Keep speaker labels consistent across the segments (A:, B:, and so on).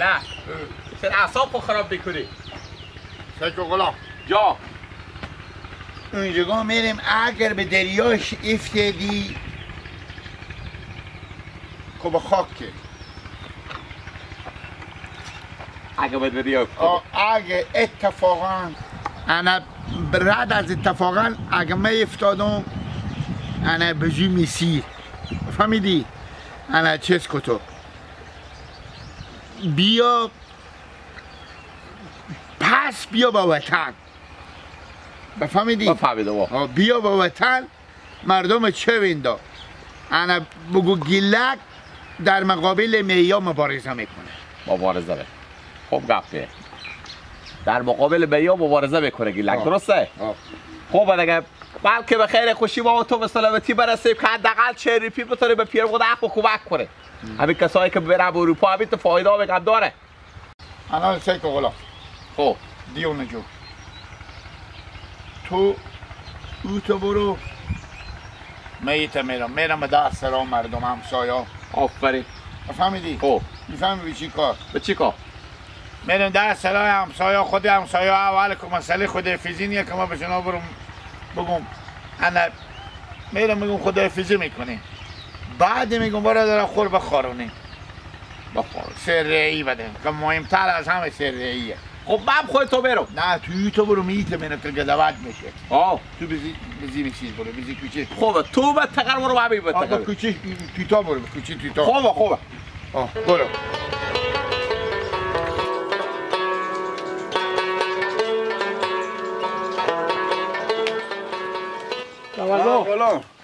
A: نه چرا اعصاب خود خراب بکنی؟
B: سیکو غلام
A: جا
B: اونجا میریم اگر به دریاش افتادی که به خاک که
A: اگه به دریا
B: اگه اتفاقا انا برد از اتفاقا اگه من افتادم انا بجوی میسیر فهمیدی؟ انا چیز کتو بیا پس بیا با وطن بفهمیدی؟
A: بفهمیدم
B: بیا با وطن مردم چه ویندا انا بگو گلک در مقابل میا مبارزه میکنه
A: مبارزه به خوب گفته در مقابل میا مبارزه میکنه گلک درسته؟ خوب دیگه بلکه به خیر خوشی ما و تو به سلامتی برسیم که حداقل شریفی بتونه به پیر خود حق و کمک کنه همین کسایی که برن به اروپا همین تو فایده ها بگم داره
B: انا سیکو غلام
A: خب
B: دیونه جو تو تو برو میت میرم به دست سرا مردم همسایا
A: آفرین
B: فهمیدی؟
A: خب
B: میفهمی به چی کار؟
A: به چی کار؟
B: میرم در سرای همسایا خود همسایا اول که مسئله خداحافظی نیه که ما به شما برم بگم انا میرم میگم خداحافظی میکنی بعد میگم برادر خور بخارونی سرعی بده که مهمتر از همه سرعیه
A: خب من خود تو برو
B: نه تو برو میت منه که گدوت میشه تو بزی میشید برو بزی کوچه
A: خوبه تو به تقر برو همین به تقر
B: کوچه تویتا برو کوچه تویتا
A: خوبه
B: برو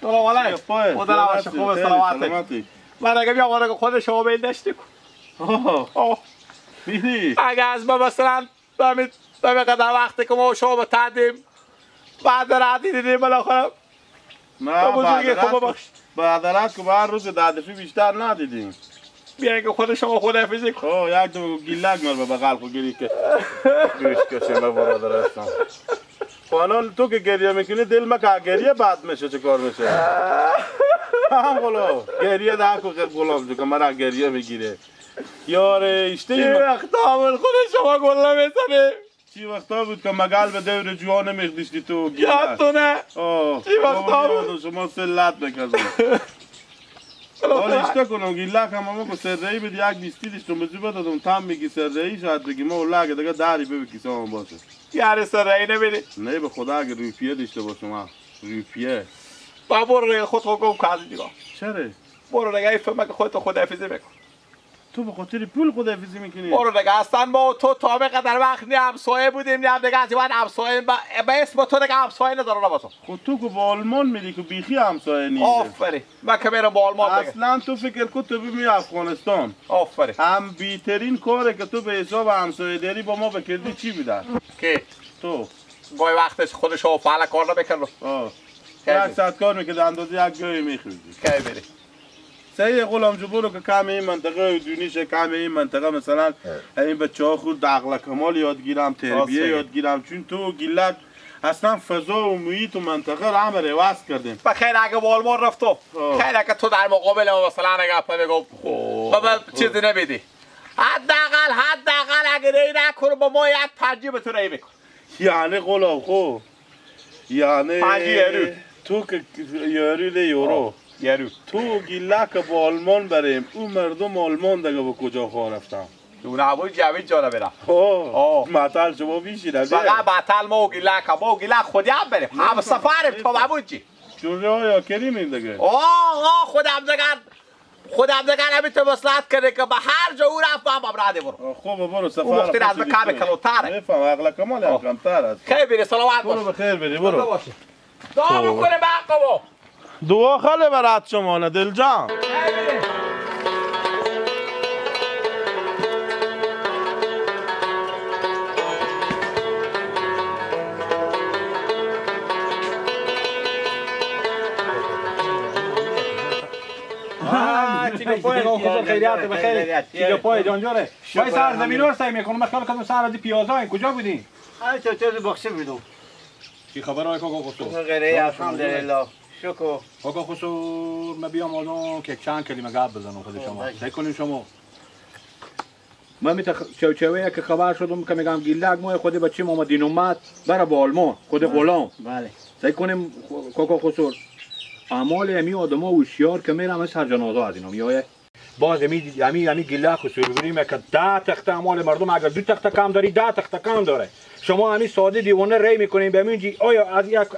A: سلام علیکم خدا نباشه خوب سلامتی من اگه بیام آره خود شما بیل داشتی کن
C: میدی
A: اگه از ما مثلا به قدر وقتی که ما شما بتردیم بعد رعدی دیدیم بالاخره
C: نه بعدرت که هر روز 10 دفعه بیشتر ندیدیم
A: بیایی که خود شما خداحافظی کن
C: یک دو گیلک مر به بغل خو گیری که گوش کشیم به برادر هستم خانال تو که گریه میکنی دل ما که گریه بد میشه چه کار میشه هم غلام گریه ده کو غلام جو که مرا گریه میگیره یار اشته
A: چی وقتا همون خود شما گله میزنه
C: چی وقتا بود که مگل به دور جوان میخدیشتی تو
A: یادتونه چی وقتا
C: بود شما سلت بکردیم حالا اشته کنم گیلک هم همه که سرعی بید یک بیستی دیشتون بزی بدادم تم میگی سرعی شاید بگی ما اولا اگه دیگه داری ببکی سامان باشه
A: یعنی سرعی نمیدی؟
C: نه به خدا اگه روپیه دیشته باشم روپیه
A: با برو خود گم کردی دیگه
C: چرا؟
A: برو دیگه ایفه که خودتو خداحافظی بکن
C: تو به خاطر پول خداحافظی میکنی؟
A: برو دیگه اصلا ما تو تا به قدر وقت نه همسایه بودیم نه دیگه از این همسایه به اسم تو دیگه همسایه نداره نباشم
C: خود تو که با آلمان میری که بیخی همسایه نیست
A: آفرین من که میرم با آلمان دیگه
C: اصلا تو فکر کن تو بمی افغانستان
A: آفرین
C: هم بیترین کاره که تو به حساب همسایه داری با ما بکردی چی بیدن؟
A: که
C: تو
A: گاهی وقتش خودش رو فعلا کار نمیکنه
C: یک ساعت کار میکرد اندازه یک گاهی میخوردی
A: کی بری
C: صحیح غلام جو برو که کم این منطقه دونیشه کم این منطقه مثلا این بچه ها خود عقل کمال یادگیرم تربیه یادگیرم چون تو گیلک اصلا فضا و محیط و منطقه رو همه رواز کردیم
A: بخیر اگه با آلمان رفتم خیر اگه تو در مقابل مثلا اگه بگم بابا چیزی نمیدی حداقل اگه ری نکنه با ما یک پنجی به تو ری میکن
C: یعنی غلام خو یعنی
A: پنجی یارو
C: تو که یورو تو گیلک با آلمان بریم اون مردم آلمان دیگه به کجا خواه رفتم
A: دون هوای جوید جا برم
C: مطل شما بیشیدم
A: فقط مطل ما و گیلک خودی هم بریم هم سفریم تا محمود جی
C: جوره ها یا کریم این دیگه
A: خودم دیگر همیتون وصلت کرده که به هر جا او رفت هم براده برو
C: خوبه برو سفر
A: او مختیر از مکان کلوتره
C: میفهم عقل کمال هم کمتر است
A: خیلی بری سلامت باش
C: برو بخیر بری برو
A: دعا بکنه به حقمو
C: دعا خاله برات شما نه دل جان
A: چیکو پای خود خیریات بخیر چیکو پای جان جوره وای سر زمین رو سعی میکنم خیال کنم سر از پیازا کجا بودین
D: چه بخشه بودم
A: چی خبر های کاکا خسرو
D: غیره الحمدلله شکر
A: کاکا خسرو من بیام آدم که چند کلمه گپ بزنم خود شما چه کنیم شما
E: من میت چوچوه که خبر شدم که میگم گیلک ما خود بچه محمدین اومد برای با آلمان خود غلام
D: بله
E: سعی کنیم کاکا خسور اعمال امی آدما هوشیار که میرم از هر جنازه از اینا میایه باز امی گیلک خسور ببینیم که 10 تخته اعمال مردم اگر 2 تخته کم داری 10 تخته کم داره شما همین ساده دیوانه ری میکنین به همینجی آیا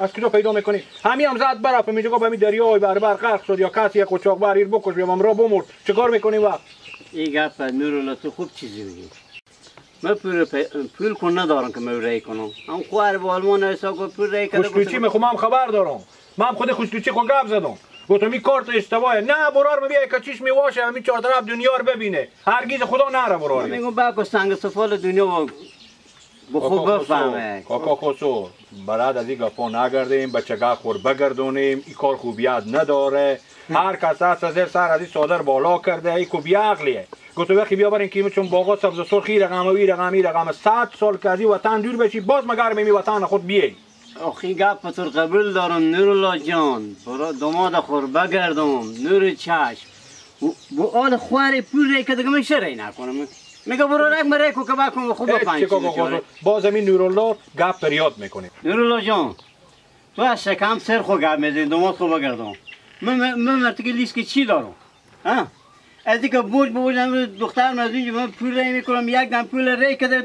E: از کجا پیدا میکنین همین هم زد برا میگه به همین دریای برابر غرق شد یا کسی یک قاچاق بر بکش یا را بمرد چیکار میکنین وقت
D: این گپ نور تو خوب چیزی میگی من پول کن ندارم که من ری کنم هم خوار با آلمان حساب کو پول ری کرده
E: خوشلوچی میخوام هم خبر دارم من خود خوشلوچی خود گپ زدم گفتم این کارت اشتباهه نه برار میبیه که چیش میواشه همین چهار طرف دنیا رو ببینه هرگز خدا نره برار
D: میگم باکو سنگ سفال دنیا بخوب بفهمه
E: کاکا خسور براد از این گپا نگردیم بچگاه خور بگردونیم این کار خوبیت نداره هر کس هست از سر از این صادر بالا کرده این کو بیعقلیه گفتم وقتی بیا برین که چون باغا سبز سرخی رقم 100 سال که از این وطن دور بشی باز مگر می وطن خود بیای
D: آخی گپ تو قبول دارم نورالله جان برا داماد خور بگردم نور چشم بو آل خوار پول ری که دیگه میشه ری نکنم میگه برو رک مری کو که بکن خوب بفهمی
E: باز همین نورالله گپ فریاد میکنه
D: نورالله جان تو از شکم سر خو گپ میدی داماد خو بگردم من مرتکه لیست که چی دارم ها از دیگه بوج دختر مزونج من پول ری میکنم یک دم پول ری که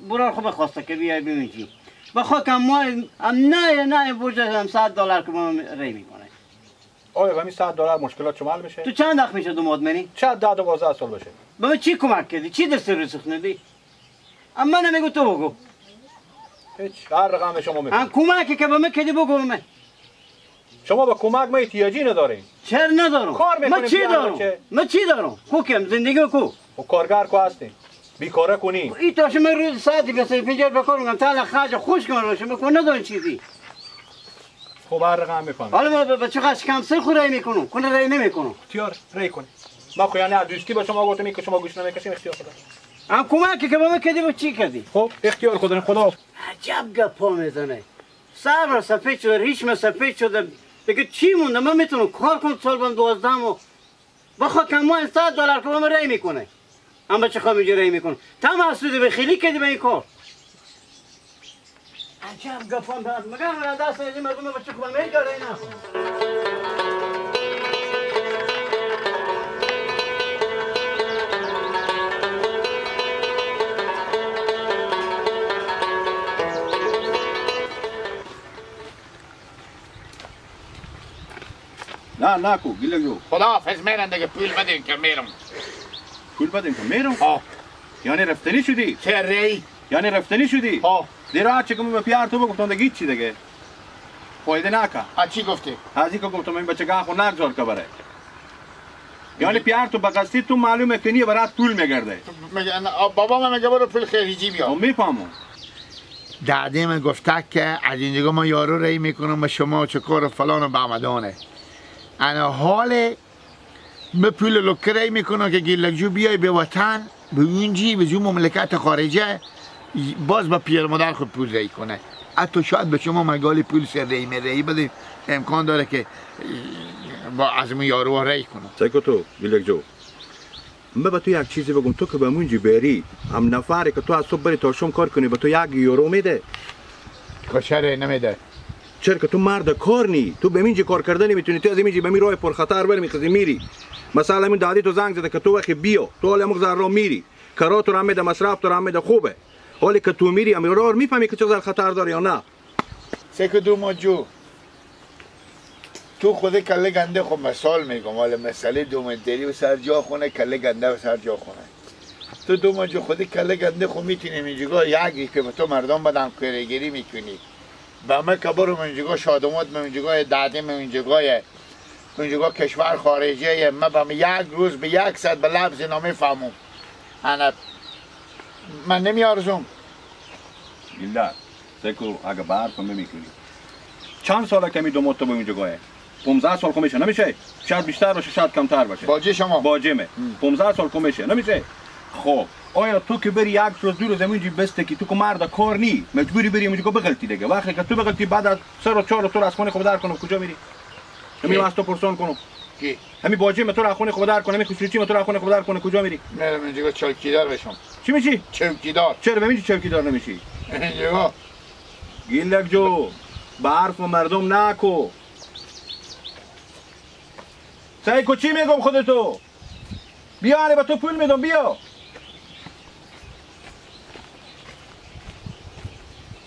D: برو خوب خواسته که بیای ببینی بخواه که ما نه بوج هم $100 که من ری میکنه
E: آیا همین $100 مشکلات شما حل میشه
D: تو چند وقت میشه داماد منی
E: شاید 10-12 سال بشه
D: به من چی کمک کردی چی دست رو سخندی اما نمیگو تو بگو
E: هیچ هر رقم شما میگم
D: هم کمکی که به من کردی بگو من
E: شما با کمک ما احتیاجی ندارین
D: چرا ندارم
E: کار
D: من چی دارم من چی دارم کوکم زندگی کو
E: و کارگر کو هستین بیکاره کنی
D: این تاش من روز ساعتی به 50 بکنم تا خرج خوش کنم روش میکنم ندارم چیزی
E: خب هر رقم میفهمم
D: حالا ما به چقدر کم سر خورای میکنم کنه رای نمیکنم
E: اختیار ری کنی ما خو یعنی دوستی با شما گفتم که شما گوش نمیکشین اختیار خدا
D: هم کمکی که به من کردی با چی کردی
E: خب اختیار خدا
D: عجب گپا میزنه سر سفید شده ریشم سفید شده دیگه چی مونده من میتونم کار کنم سال بام 12 و بخواه که ما $100 که به من رای میکنه اما چه خواه میگه رای میکنه تا محسوده به خیلی کردی به این کار عجب گپا میزنه مگه من دست از این مردم بچه خواه میگه رای نکنه
E: نه کو گیلک جو
B: خداحافظ میرم دیگه پول بدین که میرم
E: پول بدین که میرم
B: ها
E: یعنی رفتنی شدی
B: چه ری
E: یعنی رفتنی شدی
B: ها
E: دیرا چه کم به پیار تو گفتم دیگه چی دیگه فایده نکا
B: چی گفتی
E: هازی که گفتم این بچگاه خو نگذار که بره یعنی پیار تو بقصدی تو معلومه کنی برات پول میگرده
B: بابا من میگه برو پول خریجی بیا
E: میفهمم
B: داده من گفته که از اینجا ما یارو ری میکنم به شما چه کار فلان و بعمدانه انا حال به پول لکره میکنم که گیلکجو بیای به وطن به اونجی به زون مملکت خارجه باز با پیر مادر خود پول ری کنه حتی شاید به شما مگالی پول سر ری بده امکان داره که با از اون یارو ری کنم
E: سایکو تو گیلکجو من به تو یک چیزی بگم تو که به اونجی بری هم نفری که تو از صبح بری تا شام کار کنی به تو 1 یورو میده
B: کشره نمیده
E: چرا که تو مرد کار نی تو به اینجا کار کردن نمیتونی تو از اینجا به می راه پر خطر بر میخوای میری مثلا من دادی تو زنگ زده که تو وقتی بیا تو حالا مغزر را میری کارا تو را میده مصرف تو را میده خوبه حالی که تو میری امیر را میفهمی که چه خطر داره یا نه
B: سکو دو ماجو تو خود کله گنده خب مثال میگم حالا مسئله دومدری و سر جا خونه کله گنده و سر جا خونه تو دو ماجو خود کله گنده خب میتونی اینجا یکی که به تو مردم بدم کارگری میکنی با من که برو منجگاه شادمات منجگاه داده منجگاه کشور خارجیه من با من 1 روز به 100 به لفظ نمیفهمم انا من نمیارزم
E: گیلدر سکو اگه برف میکنی چند ساله که می دومات تو به منجگاهه 15 سال کمیشه نمیشه شاید بیشتر باشه شاید کمتر باشه
B: باجه شما
E: باجمه 15 سال کمیشه نمیشه خب آیا تو که بری 1 روز 2 روز همینجی بسته که تو که مرد کار نی مجبوری بری همینجا بغلطی دیگه وقتی که تو بغلطی بعد از 3 و 4 تو از خونه خود در کنم کجا میری همین از تو پرسان کنم
B: کی؟
E: همین باجی تو را خونه خوددار کنه، همین خسروچی تو را خونه خوددار کنه، کجا میری؟
B: میرم اینجا چوکیدار بشم.
E: چی میشی؟
B: چوکیدار.
E: چرا به میگی چوکیدار نمیشی؟
B: اینجا
E: گیلک جو به حرف مردم نکو. سعی کو چی میگم خودتو؟ بیا به تو پول میدم بیا.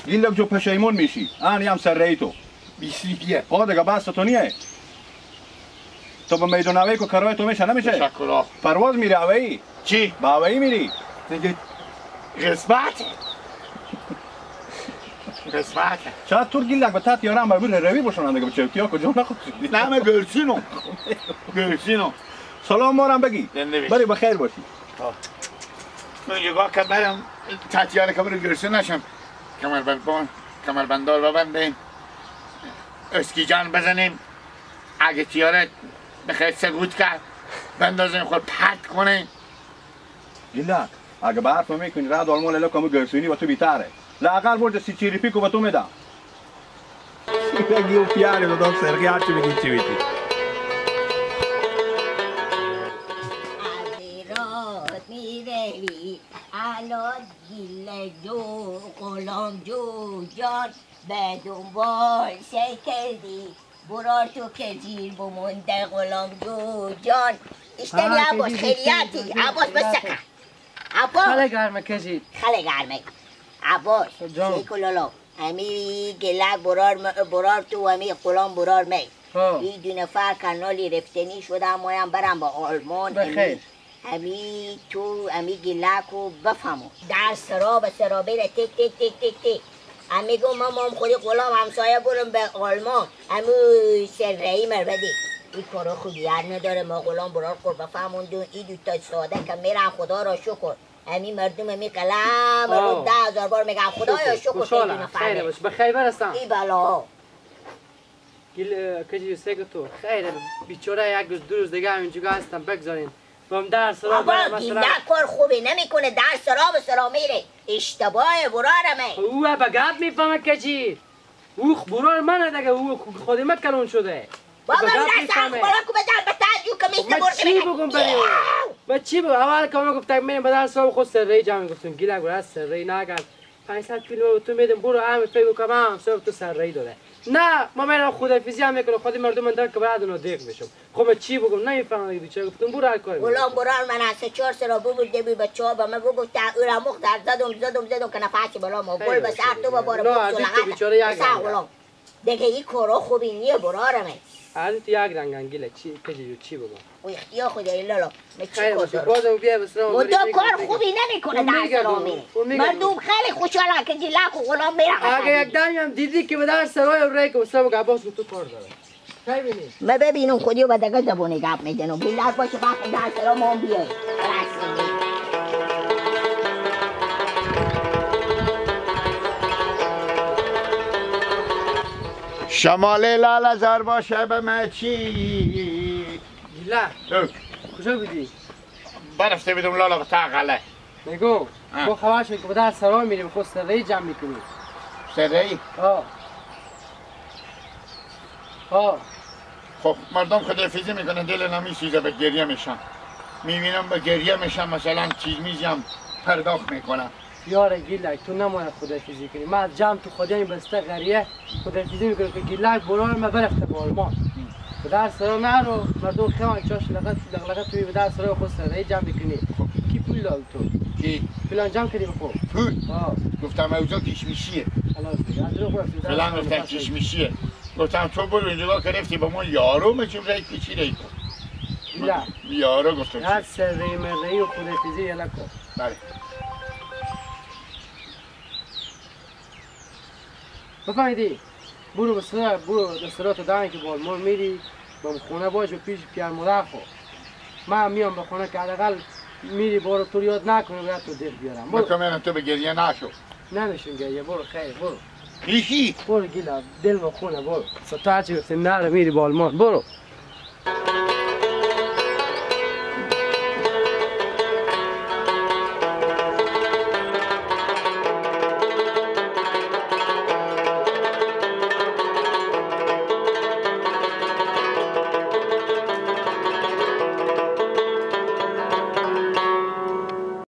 E: گیلک جو پشیمون میشی. آنی هم سر رای تو.
B: بیسیگیه.
E: آقا دیگه بس تو نیه. تو به میدون اوی کو کرای تو میشه نمیشه؟
B: تشکر.
E: پرواز میری اوی؟
B: چی؟
E: با اوی میری؟
B: دیگه قسمت. قسمت.
E: شاید تو گیلک به تات یارم بر روی باشن دیگه چوکی ها کجا نخواد.
B: نه من گرسینم. گرسینم.
E: سلام مارم بگی. بری بخیر باشی.
B: من یگاه که برم تاتیاره که برای گرسین نشم. کمربندال ببندیم. اسکی جان بزنیم. اگه تیاره بخیر سگوت کرد بندازیم خود پرت کنیم.
E: گیلک اگه به حرف میکنی راد آلمان لیلا کمو گرسونی و تو بیتاره. لاغر برد سی چیری پیکو به تو میدم. بگی و پیاری دادم سرگی هرچی بگی چی بیتی.
F: الان گیله جو غلام جو جان به دنبال کردی برار تو که زیر بمونده غلام جو جان اشتری عباس خیلیاتی عباس بسکه عباس
G: خاله گرمه کشید
F: خاله گرمه عباس شیکو لالا امی گلک برار تو امی غلام برار می این دو نفر کنالی رفتنی شده مایم برم با آلمان
G: بخیر
F: امی تو امی گلکو بفهمو در سرا به سرا بره تک تک تک تک تک امی گو مام خودی غلام همسایه برم به آلمان امی سر رئی مربدی این کارا خوبی هر نداره ما غلام برار خور بفهموندون این دوتا ساده که میرن خدا را شکر امی مردم امی قلم رو 10,000 بار میگن خدایا شکر خیلی نفهمه
G: خیره باش بخیر برستم
F: ای بلا
G: گیل کجی سگو تو خیره بیچاره یک روز دو روز دیگه همینجوری هستم بگذارین بام درس را
F: بابا گیله کار خوبی نمیکنه درس را به سرا میره اشتباه برارمه
G: او بگرد میفهمه کجی او برار منه دیگه او خودی مکلون شده
F: بابا این درس خورا که بدن به تاجو که میسته برده
G: چی بگم بریم با چی بگم اول که ما گفتم میریم به درس را خود سر ری جمع گفتم گیله گوره سر ری نگرد 500 کیلو تو میدم برو همه فکر کنم هم صبح تو سر ری داره نه ما میرم خدافیزی هم میکنم خودی مردم من در که بعد اونو دیگ میشم خب چی بگم نمیفهمم دیگه بیچاره گفتم برو هر کاری
F: غلام برار من از 4 سال بودم بی بچه‌ها به من گفت او را مختار زدم که نفعش بالا ما گل به سر تو بباره بود لغت غلام دیگه این کارا خوبی نیه برارمه
G: حالا تو یک رنگ انگیله چی بگم
F: او اختیار خودی لالا من چی
G: خیلی باشه بازم بیا بسرم
F: مدام کار خوبی نمیکنه در سرامی مردم خیلی خوشحالن که گیلک و غلام میرن
G: اگه یک دمی هم دیدی که به در سرای و ری که بسرم که عباس تو کار داره ببینی
F: من ببینم خودی و بدگه زبونه گپ میدنم گیلک باشه وقت در سرام هم بیای
B: شماله لالا زار باشه به مچی
G: گیله کجا بودی؟
B: برفته بیدم لالا به تاقله
G: نگو با خبر شد که به در سرای میریم خود سرایی جمع میکنیم
B: سرایی؟ خب مردم خدافیزی میکنن دل نمیسوزه به گریه میشن میبینم به گریه میشن مثلا چیز میزی هم پرداخت میکنم
G: یاره گیلک تو نماید خدافیزی کنی من از جمع تو خدا این بسته غریه خدافیزی میکنم که گیلک برای من برفته با آلمان به در سرا نرو مردم خیلی چاش لغلقه توی به در سرا خود سرایی جمع میکنی کی پول داد تو؟
B: کی؟
G: فلان جمع کردی بخور
B: پول؟ گفتم اوزا کشمیشیه فلان گفتم کشمیشیه گفتم تو برو اینجا که رفتی با ما یارو مچون رای کچی رای کن
G: نه
B: یارو گفتم
G: هر سرایی مرایی و خدافیزی یلا کن
B: بله
G: بفهمیدی؟ برو به سرات دانی که با آلمان میری با خونه باش و پیش پیار مادر خو من میام به خونه که حداقل میری برو تو یاد نکنی باید تو دل بیارم
B: برو تو به گریه نشو
G: نمیشون گریه برو خیر برو
B: ایشی
G: برو گیلا دل و خونه برو تو هرچی گفتیم نره میری با آلمان برو